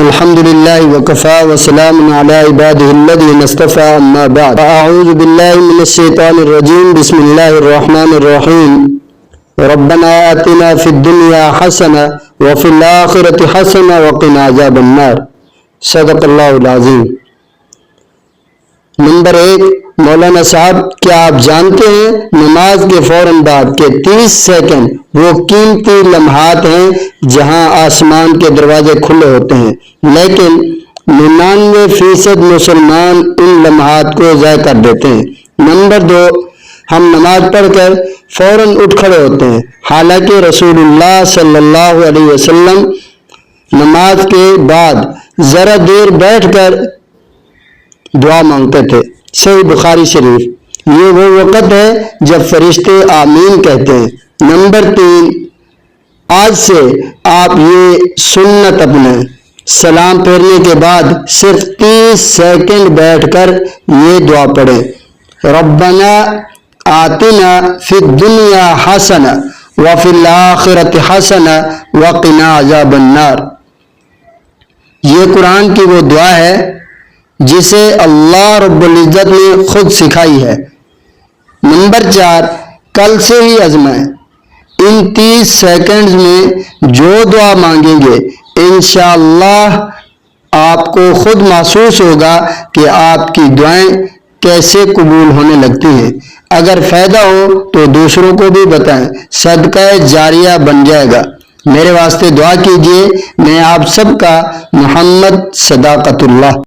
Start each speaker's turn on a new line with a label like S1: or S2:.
S1: الحمد لله وكفى وسلام على عباده الذين اصطفى أما بعد أعوذ بالله من الشيطان الرجيم بسم الله الرحمن الرحيم ربنا آتنا في الدنيا حسنة وفي الآخرة حسنة وقنا عذاب النار صدق اللہ العظیم۔ نمبر 1، مولانا صاحب کیا آپ جانتے ہیں نماز کے فوراً بعد کے 30 سیکنڈ وہ قیمتی لمحات ہیں جہاں آسمان کے دروازے کھلے ہوتے ہیں، لیکن 99% مسلمان ان لمحات کو ضائع کر دیتے ہیں۔ نمبر 2، ہم نماز پڑھ کر فوراً اٹھ کھڑے ہوتے ہیں، حالانکہ رسول اللہ صلی اللہ علیہ وسلم نماز کے بعد ذرا دیر بیٹھ کر دعا مانگتے تھے۔ صحیح بخاری شریف۔ یہ وہ وقت ہے جب فرشتے آمین کہتے ہیں۔ نمبر 3، آج سے آپ یہ سنت اپنائیں، سلام پھیرنے کے بعد صرف 30 سیکنڈ بیٹھ کر یہ دعا پڑھیں، ربنا آتنا فی الدنیا حسنہ وفی الآخرۃ حسنہ وقنا عذاب النار۔ یہ قرآن کی وہ دعا ہے جسے اللہ رب العزت نے خود سکھائی ہے۔ نمبر 4، کل سے ہی آزمائیں، ان 30 سیکنڈز میں جو دعا مانگیں گے انشاءاللہ آپ کو خود محسوس ہوگا کہ آپ کی دعائیں کیسے قبول ہونے لگتی ہیں۔ اگر فائدہ ہو تو دوسروں کو بھی بتائیں، صدقہ جاریہ بن جائے گا۔ میرے واسطے دعا کیجیے۔ میں آپ سب کا محمد صداقت اللہ۔